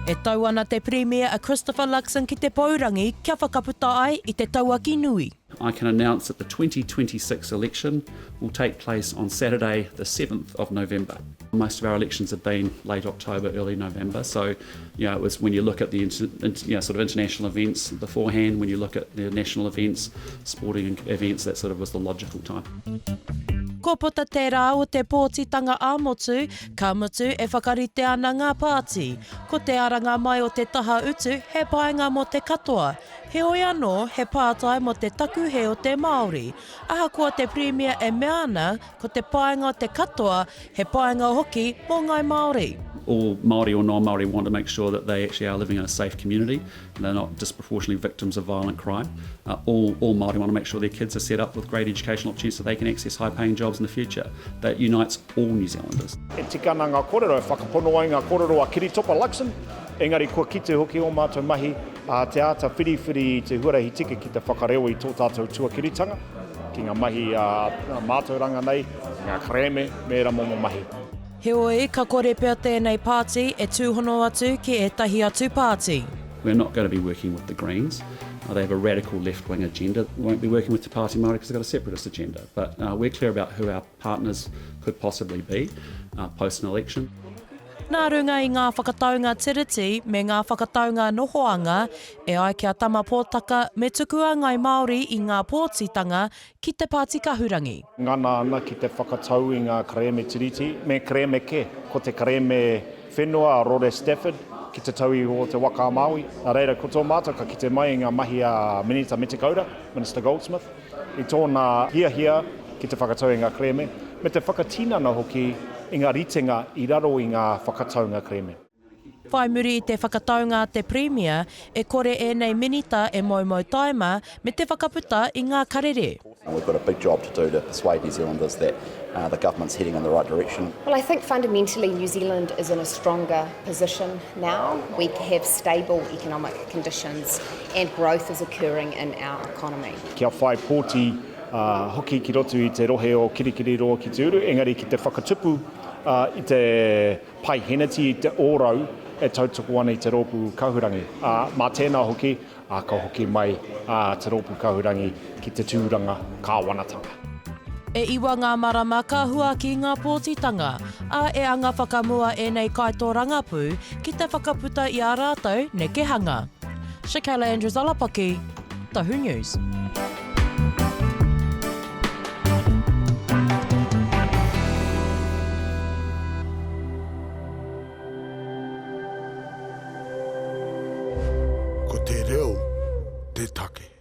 E tau ana te pirimia a Christopher Luxon ki te paurangi kia whakaputa ai I te tauaki nui. I can announce that the 2026 election will take place on Saturday, the 7th of November. Most of our elections have been late October, early November, so it was when you look at the sort of international events beforehand, when you look at the national events, sporting events, that sort of was the logical time. Ko puta te rā o te pōtitanga ā-motu, ka mutu e whakarite ana ngā pāti. Ko te aranga mai o te taha utu, he painga mo te katoa. He oi anō, he pātai mo te taku he o te Māori. Ahakoa te pirimia e mēnā, ko te painga o te katoa, he painga hoki mō ngai Māori. All Māori or non-Māori want to make sure that they actually are living in a safe community and they're not disproportionately victims of violent crime. All Māori want to make sure their kids are set up with great educational opportunities so they can access high-paying jobs in the future. That unites all New Zealanders. E tikana ngā kōrero, e whakapono ai ngā kōrero a Christopher Luxon. Engari kua kite hoki o mātou mahi te āta whiriwhiri te huarahi tika ki te whakareo I tō tātou tuakiritanga. Ki ngā mahi mātou ranga nei, ngā kreme, mērā momo mahi. He oi, ka kore pia tēnei pāti e tūhono atu ki e tahi atu pāti. We're not going to be working with the Greens. They have a radical left-wing agenda. We won't be working with Te Pāti Māori because they've got a separatist agenda. But we're clear about who our partners could possibly be post an election. Nā runga I ngā whakataunga tiriti me ngā whakataunga nohoanga e ai kia tama pōtaka me tukua ngai Māori I ngā pōtitanga ki te Pāti Kahurangi. Ngana ana ki te whakatau I ngā kreme tiriti, me kreme ke, ko te kreme whenua a Rode Stafford, ki te tauhi o te waka Māui. Nā reira, ko tō mātaka ki te mai I ngā mahi a Minita Metikaura, Minister Goldsmith, I tōna hia ki te whakatau I ngā kreme, me te whakatinana hoki I ngā ritenga I raro I ngā whakataunga kreme. Whai muri I te whakataunga te pirimia e kore ēnei minita e moimoi taima me te whakaputa I ngā karere. We've got a big job to do to persuade New Zealanders that the government's heading in the right direction. Well, I think fundamentally New Zealand is in a stronger position now. We have stable economic conditions and growth is occurring in our economy. Kia whai pōti hoki ki rotu I te rohe o kirikiri roa ki te uru, engari ki te whakatupu I te pai henati I te ōrau e tautoko ana I te rōpu kahurangi. Mā tēnā hoki, ka hoki mai te rōpu kahurangi ki te tūranga kāwanatanga. E iwa ngā marama ka hua ki ngā pōtitanga, e anga whakamua ēnei kaito rangapu ki te whakaputa I a rātou ne ke hanga. Shakayla Andrews-Alapaki, Tahu News. Ko te reo, te take.